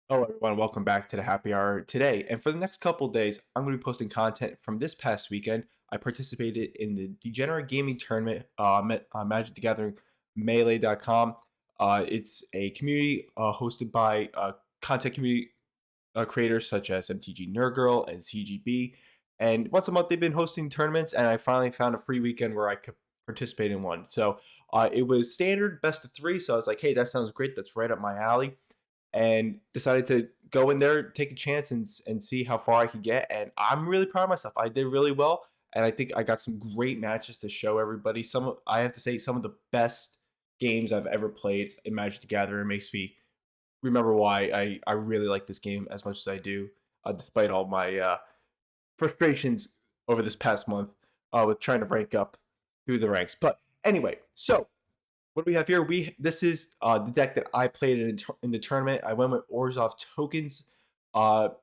Hello, everyone. Welcome back to the happy hour today. And for the next couple days, I'm going to be posting content from this past weekend. I participated in the Degenerate Gaming Tournament Magic the Gathering Melee.com. It's a community hosted by content community creators such as MTG Nerdgirl and CGB. And once a month, they've been hosting tournaments, and I finally found a free weekend where I could participate in one. So it was standard best of three. So I was like, hey, that sounds great. That's right up my alley, and decided to go in there, take a chance, and see how far I could get. And I'm really proud of myself. I did really well, and I think I got some great matches to show everybody. I have to say, some of the best games I've ever played in Magic the Gathering. It makes me remember why I really like this game as much as I do, despite all my frustrations over this past month with trying to rank up through the ranks. But anyway, so what do we have here? This is the deck that I played in the tournament. I went with Orzhov tokens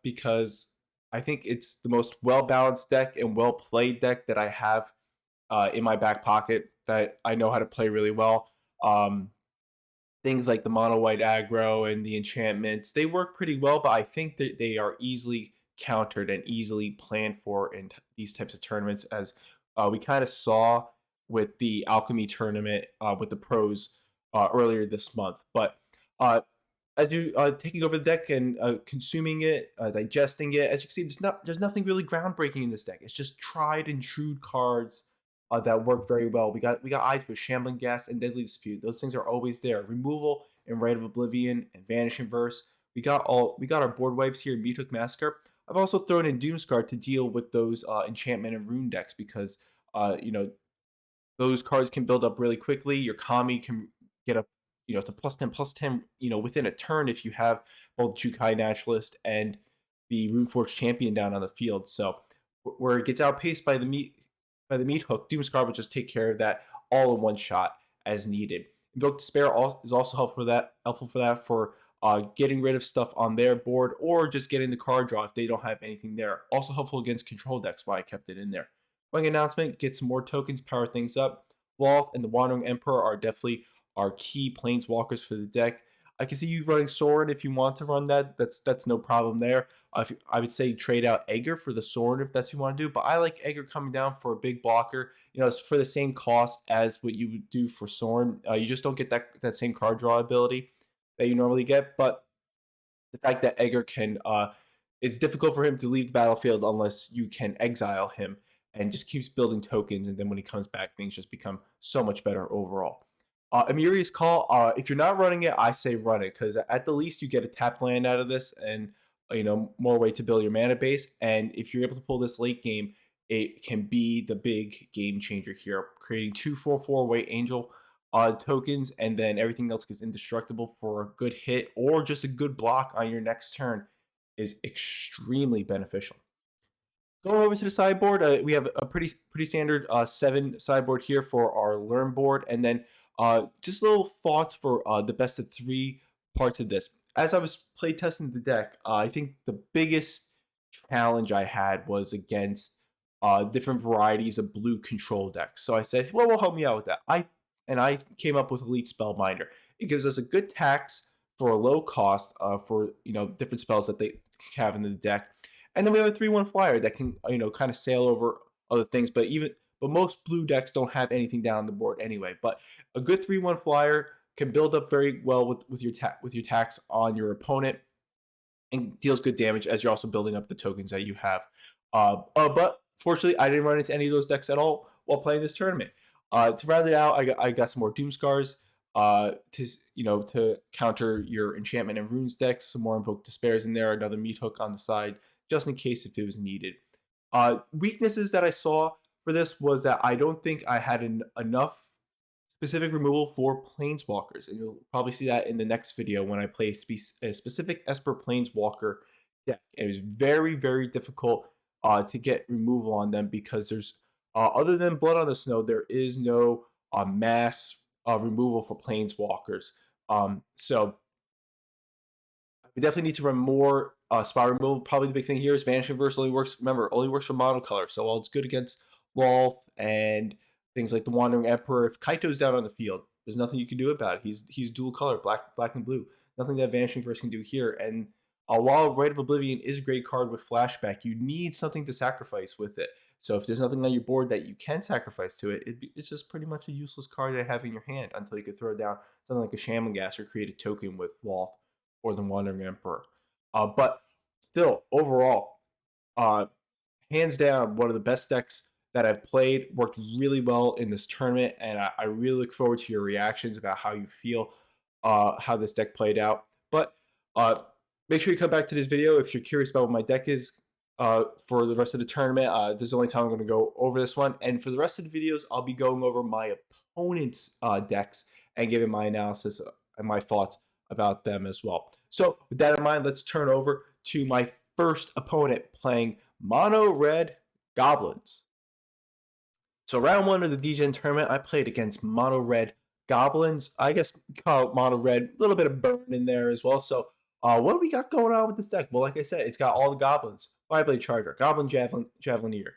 because I think it's the most well balanced deck and well played deck that I have in my back pocket that I know how to play really well. Um, Things like the mono white aggro and the enchantments, they work pretty well, but I think that they are easily countered and easily planned for in these types of tournaments, as we kind of saw with the alchemy tournament with the pros earlier this month. But uh, as you taking over the deck and consuming it, digesting it, as you can see, there's nothing really groundbreaking in this deck. It's just tried and true cards that work very well. We got Eye to a Shambling Gas and Deadly Dispute. Those things are always there. Removal and Rite of Oblivion and Vanishing Verse. We got our board wipes here in Meathook Massacre. I've also thrown in Doomscar to deal with those enchantment and rune decks because you know those cards can build up really quickly. Your Kami can get up, to plus 10, within a turn if you have both Jukai Naturalist and the Runeforged Champion down on the field. So where it gets outpaced by the meat hook, Doomscar will just take care of that all in one shot as needed. Invoke Despair is also helpful for that for getting rid of stuff on their board or just getting the card draw if they don't have anything there. Also helpful against control decks, why I kept it in there. Wing Announcement gets some more tokens, power things up. Loth and the Wandering Emperor are definitely our key planeswalkers for the deck. I can see you running Sorin if you want to run that. That's no problem there. I would say trade out Egger for the Sorin if that's what you want to do. But I like Egger coming down for a big blocker. It's for the same cost as what you would do for Sorin. You just don't get that same card draw ability that you normally get. But the fact that Egger can it's difficult for him to leave the battlefield unless you can exile him, and just keeps building tokens, and then when he comes back, things just become so much better overall. Amiri's Call, if you're not running it, I say run it, because at the least you get a tap land out of this, and more way to build your mana base. And if you're able to pull this late game, it can be the big game changer here, creating 2/4/4 white angel tokens, and then everything else gets indestructible for a good hit or just a good block on your next turn is extremely beneficial. Going over to the sideboard, we have a pretty standard 7 sideboard here for our learn board, and then just little thoughts for the best of 3 parts of this. As I was play testing the deck, I think the biggest challenge I had was against different varieties of blue control decks. So I said, well, will help me out with that. I came up with Elite Spellbinder. It gives us a good tax for a low cost for different spells that they have in the deck. And then we have a 3/1 flyer that can kind of sail over other things, but most blue decks don't have anything down the board anyway. But a good 3/1 flyer can build up very well with your tax on your opponent and deals good damage as you're also building up the tokens that you have. But fortunately, I didn't run into any of those decks at all while playing this tournament. To round it out, I got some more Doomscars to counter your enchantment and runes decks. Some more Invoke Despairs in there, another meat hook on the side, just in case if it was needed. Weaknesses that I saw for this was that I don't think I had enough specific removal for planeswalkers, and you'll probably see that in the next video when I play a specific Esper planeswalker deck. It was very, very difficult to get removal on them because there's other than Blood on the Snow, there is no mass removal for planeswalkers. So we definitely need to run more spot removal. Probably the big thing here is Vanishing Verse only works. Remember, only works for monocolor. So while it's good against Lolth and things like the Wandering Emperor, if Kaito's down on the field, there's nothing you can do about it. He's dual color, black and blue. Nothing that Vanishing Verse can do here. And While Rite of Oblivion is a great card with flashback, you need something to sacrifice with it. So if there's nothing on your board that you can sacrifice to it, it's just pretty much a useless card to have in your hand until you could throw down something like a Shaman Gas or create a token with Loth or the Wandering Emperor. But still, overall, hands down, one of the best decks that I've played. Worked really well in this tournament, and I really look forward to your reactions about how you feel, how this deck played out. But make sure you come back to this video if you're curious about what my deck is for the rest of the tournament. This is the only time I'm going to go over this one. And for the rest of the videos, I'll be going over my opponent's decks and giving my analysis and my thoughts about them as well. So with that in mind, let's turn over to my first opponent playing Mono Red Goblins. So round one of the Degen tournament, I played against Mono Red Goblins. I guess call it Mono Red, a little bit of burn in there as well. So what do we got going on with this deck? Well, like I said, it's got all the goblins. Fireblade Charger, Goblin Javelineer,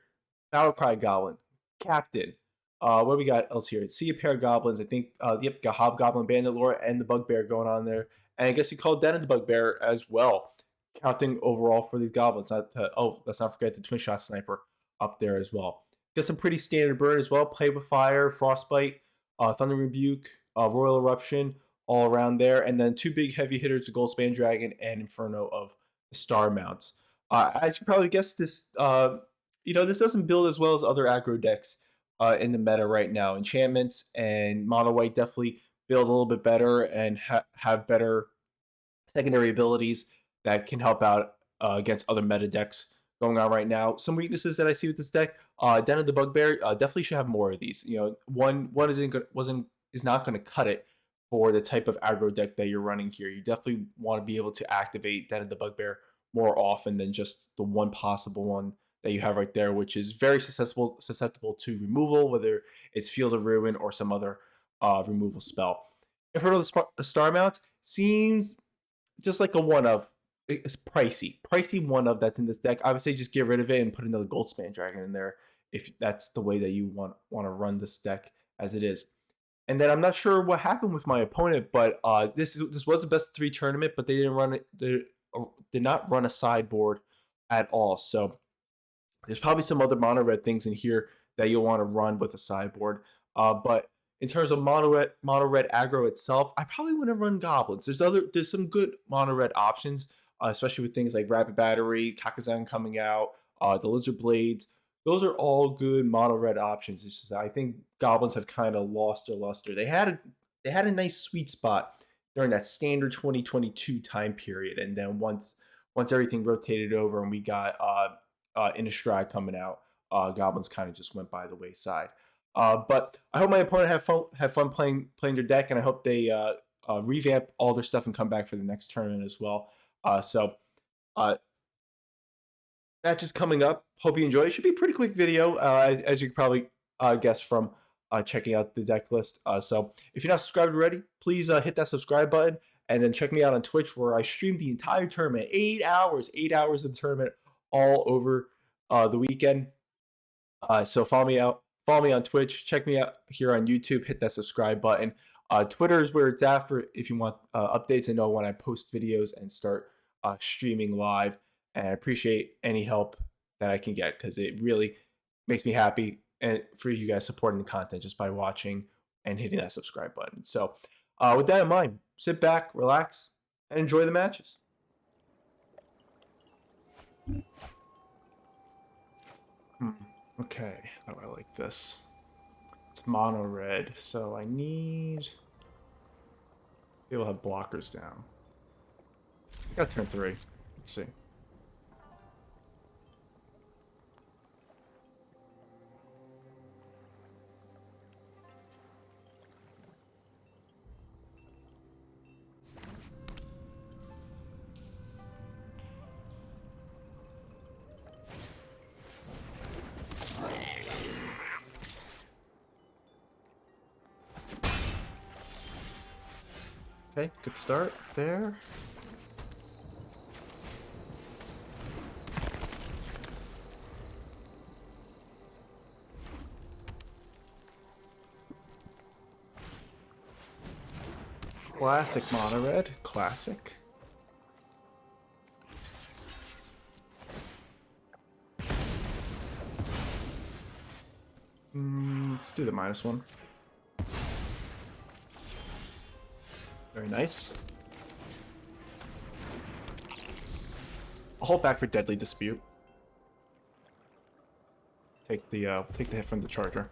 Battle Cry Goblin, Captain. What do we got else here? See a Pair of Goblins. I think, yep, got Hobgoblin, Bandit lore, and the Bugbear going on there. And I guess you call Degen the Bugbear as well, counting overall for these goblins. Let's not forget the Twinshot Sniper up there as well. Got some pretty standard burn as well. Play with Fire, Frostbite, Thundering Rebuke, Roil Eruption, all around there. And then two big heavy hitters, the Goldspan Dragon and Inferno of the Star Mounts. As you probably guessed, this this doesn't build as well as other aggro decks in the meta right now. Enchantments and Mono White definitely build a little bit better and have better secondary abilities that can help out against other meta decks going on right now. Some weaknesses that I see with this deck: Degen the Bugbear definitely should have more of these. One is not going to cut it for the type of aggro deck that you're running here. You definitely want to be able to activate Degen the Bugbear more often than just the one possible one that you have right there, which is very susceptible to removal, whether it's Field of Ruin or some other removal spell. Inferno of the Star Mounts seems just like a one of. It's pricey one of that's in this deck. I would say just get rid of it and put another Goldspan Dragon in there if that's the way that you want to run this deck as it is. And then I'm not sure what happened with my opponent, but this was the best 3 tournament, but they didn't run it. They did not run a sideboard at all. So there's probably some other mono red things in here that you'll want to run with a sideboard. But in terms of mono red aggro itself, I probably want to run goblins. There's some good mono red options, especially with things like Rapid Battery, Kakazan coming out, the Lizard Blades. Those are all good mono red options. It's just, I think goblins have kind of lost their luster. They had a nice sweet spot during that standard 2022 time period, and then once everything rotated over and we got innistrad coming out, goblins kind of just went by the wayside. But I hope my opponent have fun playing their deck, and I hope they revamp all their stuff and come back for the next tournament as well. That's just coming up. Hope you enjoy. It should be a pretty quick video, as you can probably guess from checking out the deck list. So if you're not subscribed already, please hit that subscribe button, and then check me out on Twitch, where I stream the entire tournament, 8 hours of the tournament, all over the weekend. So follow me on Twitch. Check me out here on YouTube. Hit that subscribe button. Twitter is where it's at for if you want updates and know when I post videos and start streaming live. And I appreciate any help that I can get, because it really makes me happy and for you guys supporting the content just by watching and hitting that subscribe button. So with that in mind, sit back, relax, and enjoy the matches. Okay, how do I like this? It's mono red, so I need... It'll have blockers down. I got turn 3. Let's see. Okay, good start there. Classic mono red, classic. Let's do the -1. Very nice. I'll hold back for Deadly Dispute. Take the hit from the Charger.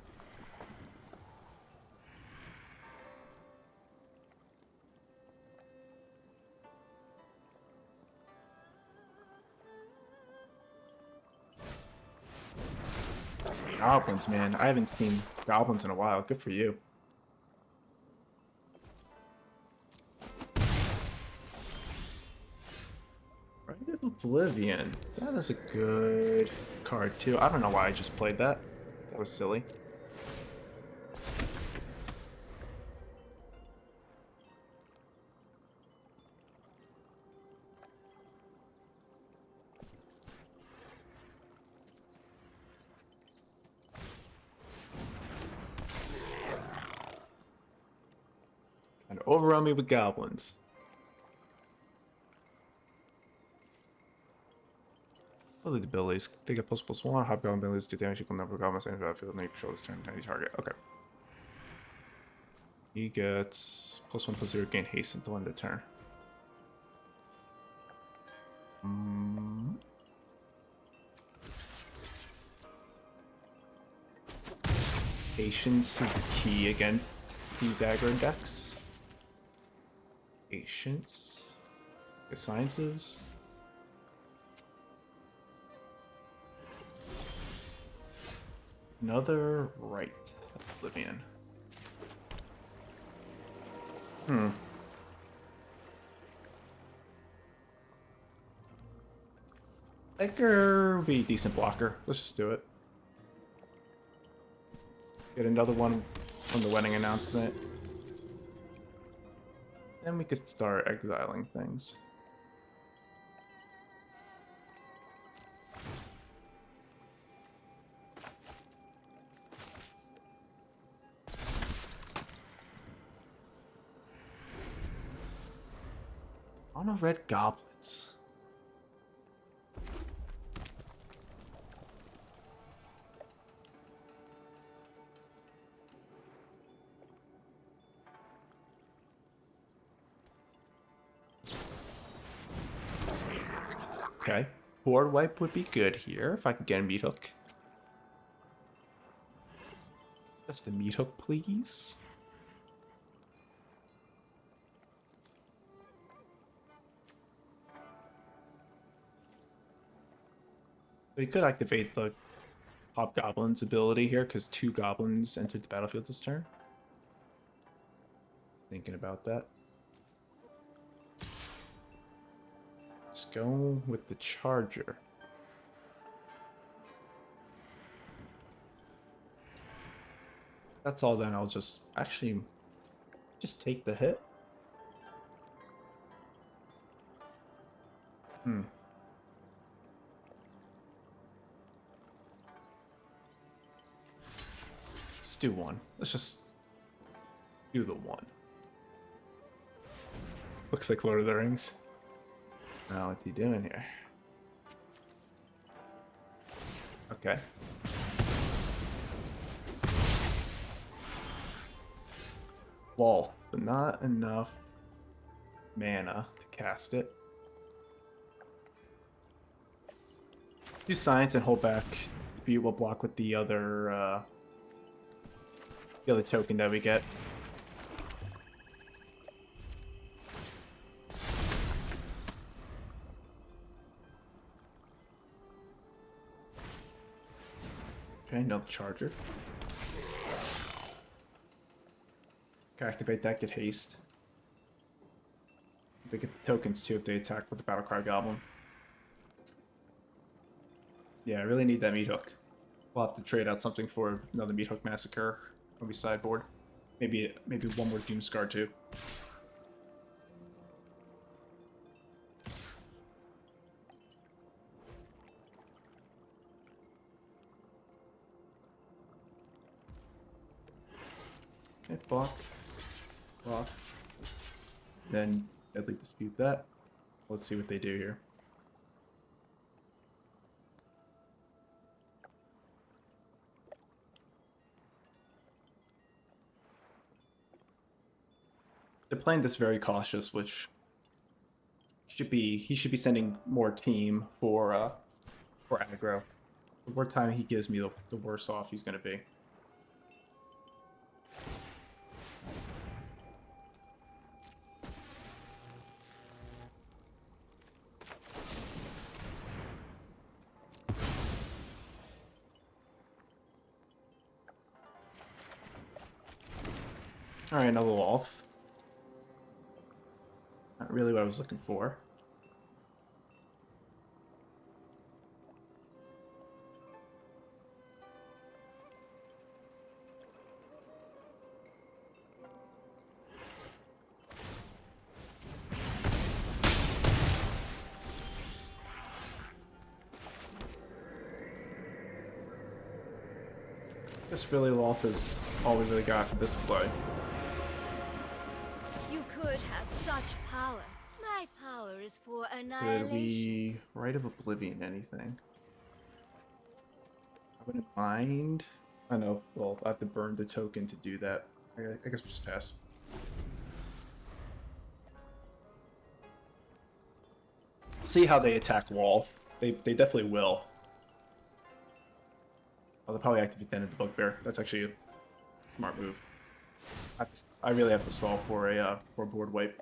Goblins, man. I haven't seen goblins in a while. Good for you. Rite of Oblivion. That is a good card, too. I don't know why I just played that. That was silly. And overrun me with goblins. What are the abilities? They get ++1. Hobgoblin abilities do damage equal number of goblins in the battlefield. Make control this turn to any target. Okay. He gets +1/+0 gain haste until end of turn. Patience is the key against these aggro decks. Patience. Get sciences. Another Rite of Oblivion. Edgar would be a decent blocker. Let's just do it. Get another one from the wedding announcement. Then we could start exiling things. Monored goblins. Okay. Board wipe would be good here if I could get a meat hook. Just a meat hook, please. So you could activate the Hobgoblin's ability here because 2 goblins entered the battlefield this turn. Thinking about that. Let's go with the Charger. That's all then. I'll just actually just take the hit. Let's do one. Let's just do the one. Looks like Lord of the Rings. Now what's he doing here? Okay. Wall, but not enough mana to cast it. Do science and hold back. View will block with the other token that we get. Okay, another Charger. Okay, activate that, get haste. They get the tokens too if they attack with the Battle Cry Goblin. Yeah, I really need that meat hook. We'll have to trade out something for another meat hook massacre when we sideboard. Maybe one more Doomscar too. Okay, block. Block. Then Deadly Dispute that. Let's see what they do here. They're playing this very cautious, which he should be sending more team for aggro. The more time he gives me, the worse off he's going to be. Alright, another wolf. Not really what I was looking for. This really wolf is all we really got for this play. You could have such power. My power is for annihilation. Could we Rite of Oblivion anything? I wouldn't mind. I know. Well, I have to burn the token to do that. I guess we'll just pass. See how they attack Wolf. They definitely will. Oh, they'll probably activate then the Bugbear. That's actually a smart move. I really have to stall for a board wipe.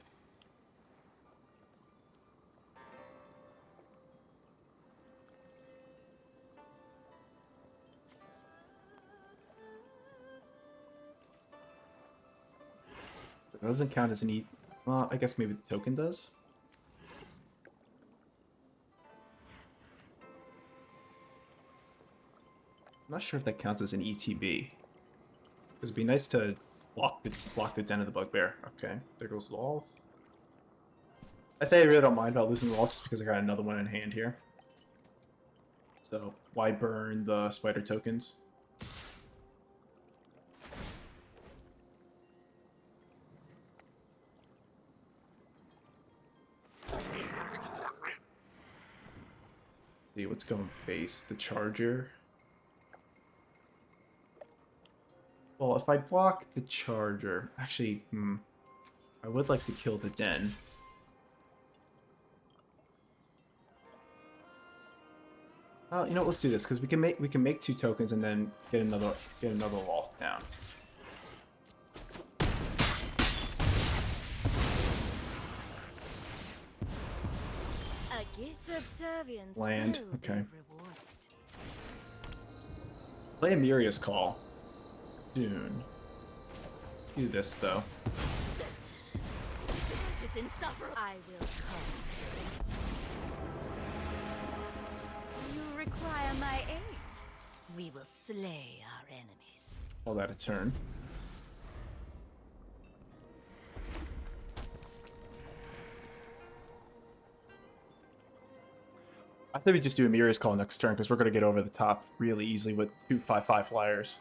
So it doesn't count as an E. Well, I guess maybe the token does. I'm not sure if that counts as an ETB. It'd be nice to block the Den of the Bugbear. Okay, there goes the wall. I say I really don't mind about losing the wall just because I got another one in hand here. So why burn the spider tokens? Let's see what's going face. The Charger. Well, if I block the Charger, actually, I would like to kill the Den. You know what, let's do this because we can make 2 tokens and then get another wall down. Subservience Land. will Okay. be rewarded. Play a Miria's Call. Soon. Let's do this though. Just insuffer. I will come. You require my aid. We will slay our enemies. Call that a turn. I think we just do a Miria's Call next turn because we're going to get over the top really easily with 2 5/5 flyers.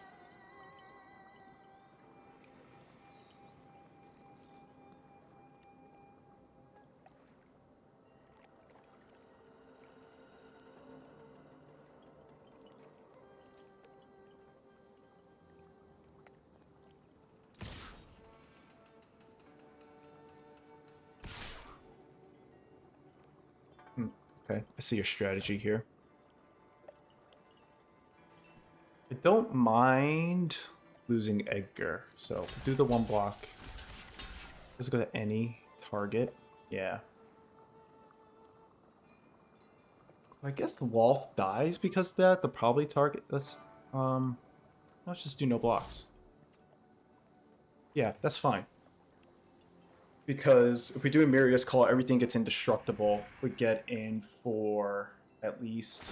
Okay, I see your strategy here. I don't mind losing Edgar, so do the 1 block. Let's go to any target. Yeah. I guess the Wolf dies because of that. They'll probably target. Let's just do no blocks. Yeah, that's fine. Because if we do a Miria's Call, everything gets indestructible. We get in for at least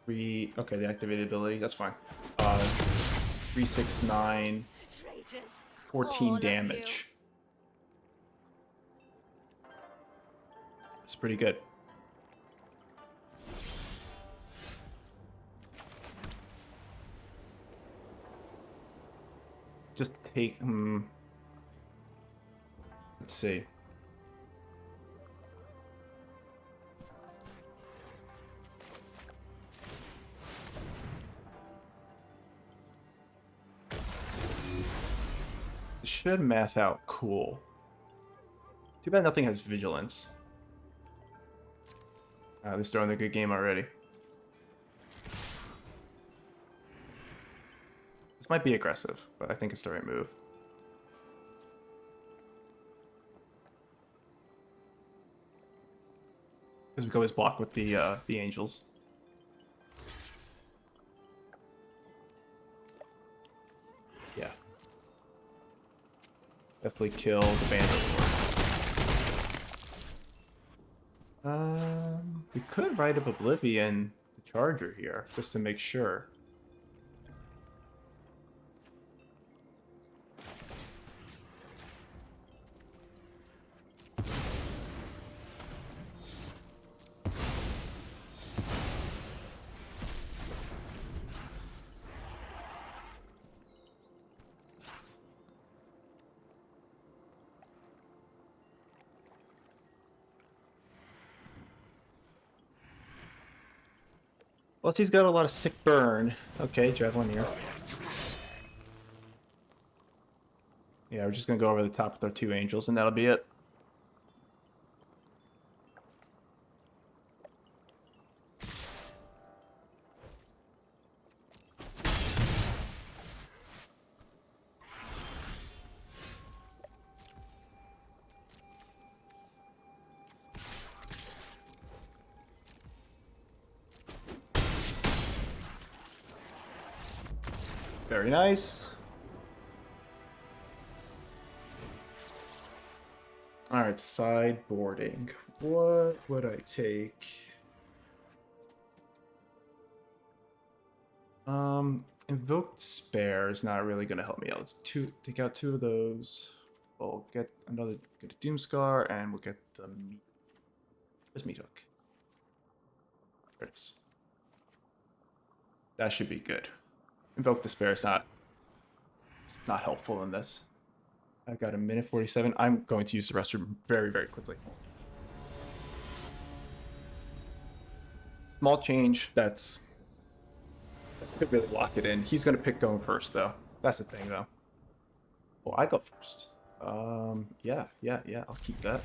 okay, the activated ability, that's fine. 3, 6, 9, 14 damage. It's pretty good. Just take, let's see. should math out cool. Too bad nothing has vigilance. They're throwing a good game already. This might be aggressive, but I think it's the right move. Because we can always block with the angels. Yeah. Definitely kill the bandit. We could write up Oblivion, the Charger here, just to make sure. Plus he's got a lot of sick burn. Okay, Javelineer. Yeah, we're just gonna go over the top with our 2 angels and that'll be it. Very nice. Alright, sideboarding. What would I take? Invoke Despair is not really going to help me out. Let's take out 2 of those. We'll get a Doomscar, and we'll get the meat. Where's Meat Hook? There it is. That should be good. Invoke Despair is not helpful in this. I've got a minute 47. I'm going to use the restroom very, very quickly. Small change. That could really lock it in. He's going to pick going first, though. That's the thing, though. Oh, I go first. Yeah. I'll keep that.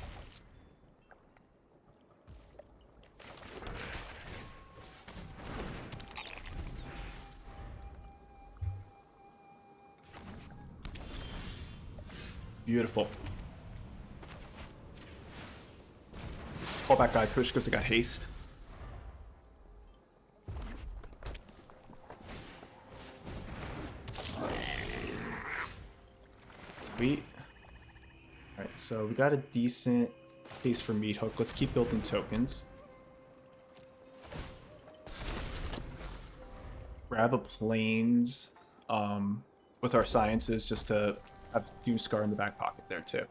Beautiful. Call back guy push because they got haste. Sweet. Alright, so we got a decent case for Meat Hook. Let's keep building tokens. Grab a planes with our sciences just to have Doomscar in the back pocket there too.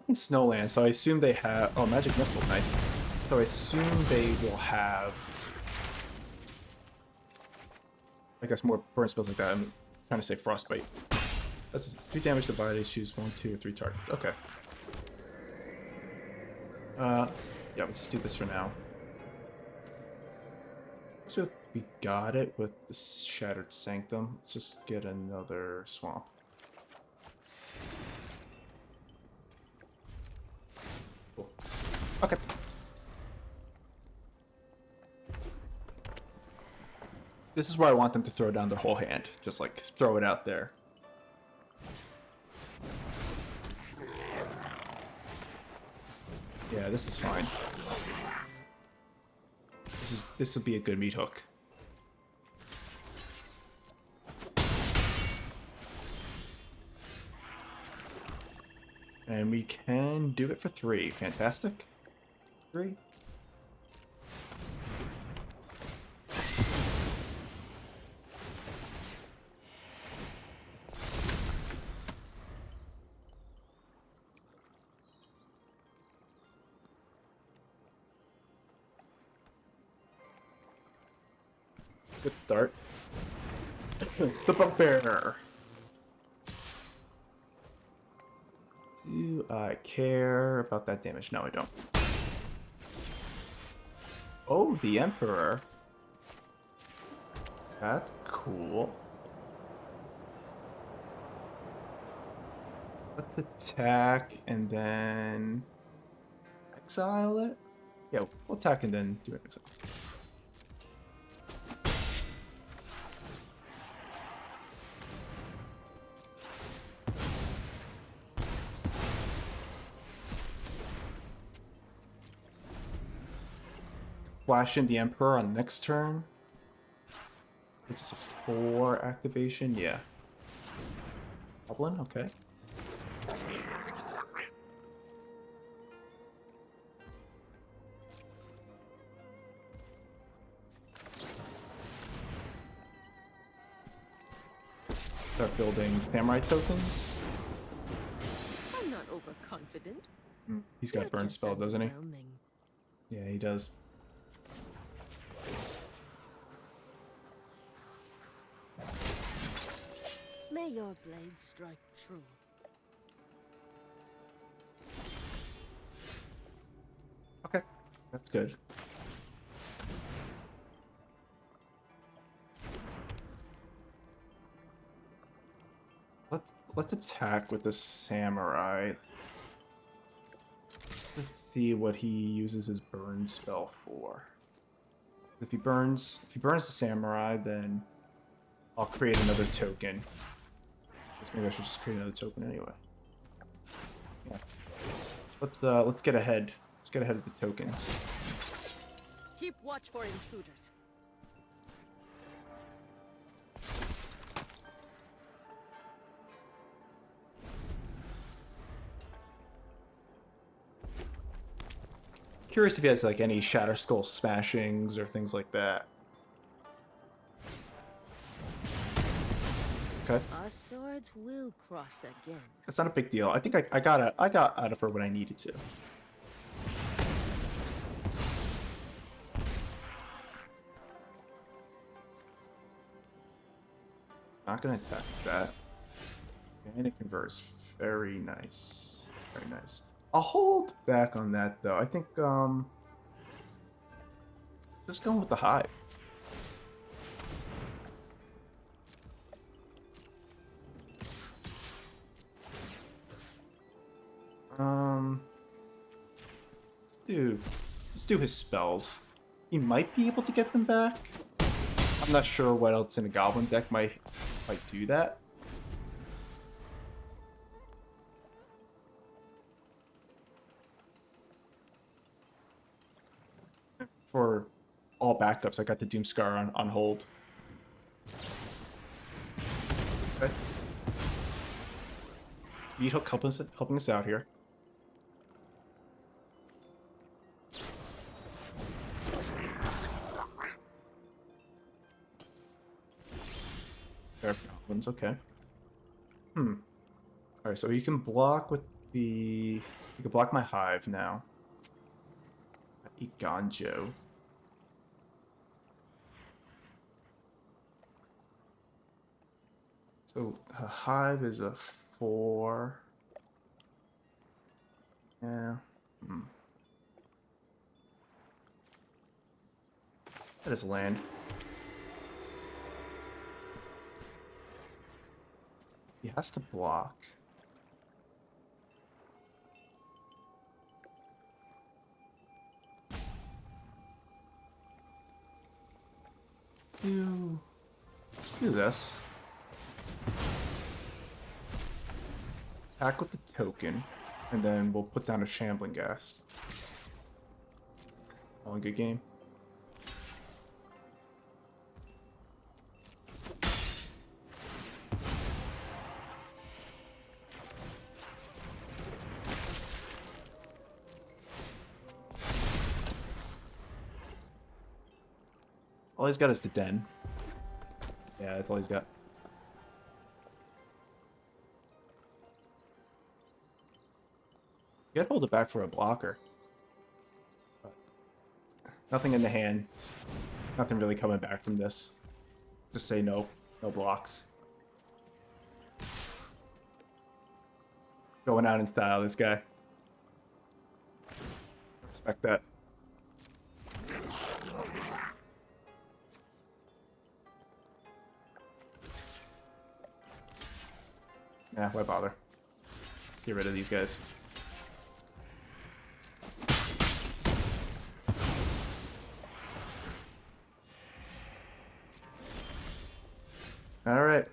In Snowland, so I assume they have... Oh, Magic Missile, nice. So I assume they will have... I guess more burn spells like that. I'm trying to say Frostbite. That's 3 damage divided. Choose 1, 2, or 3 targets. Okay. Yeah, we'll just do this for now. So we got it with the Shattered Sanctum. Let's just get another Swamp. Cool. Okay. This is where I want them to throw down their whole hand. Just like throw it out there. Yeah, this is fine. This will be a good Meat Hook. And we can do it for 3. Fantastic. 3. Good start. The Bugbear. Do I care about that damage? No, I don't. Oh, the Emperor. That's cool. Let's attack and then exile it. Yeah, we'll attack and then do an exile. Flash in the Emperor on next turn. This is a 4 activation, yeah. Goblin, okay. Start building samurai tokens. I'm not overconfident. He's got You're burn just spell, doesn't he? underwhelming. Yeah, he does. May your blade strike true. Okay, that's good. Let's attack with the samurai. Let's see what he uses his burn spell for. If he burns the samurai, then I'll create another token. Guess maybe I should just create another token anyway. Yeah. Let's get ahead. Let's get ahead of the tokens. Keep watch for intruders. Curious if he has like any Shatter Skull smashings or things like that. Okay. Our swords will cross again. That's not a big deal. I think I got out of her when I needed to. Not gonna attack that. And it converts. Very nice. Very nice. I'll hold back on that though. I think just going with the hive. Let's do his spells. He might be able to get them back. I'm not sure what else in a goblin deck might do that. For all backups, I got the Doomscar on hold. Okay. Beat Hook helping us out here. Pair of Goblins, okay. Alright, so you can block with the... You can block my hive now. Iganjo. So a hive is a 4. Yeah. That is land. He has to block. Do this. Attack with the token, and then we'll put down a Shambling Ghast. All a good game. All he's got is the den. Yeah, that's all he's got. You gotta hold it back for a blocker. But nothing in the hand. Nothing really coming back from this. Just say no. No blocks. Going out in style, this guy. Respect that. Nah, why bother? Get rid of these guys. All right.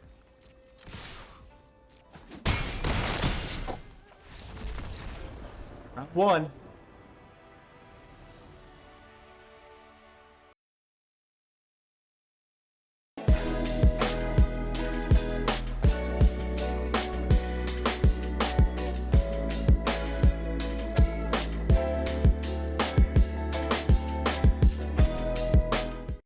Not one.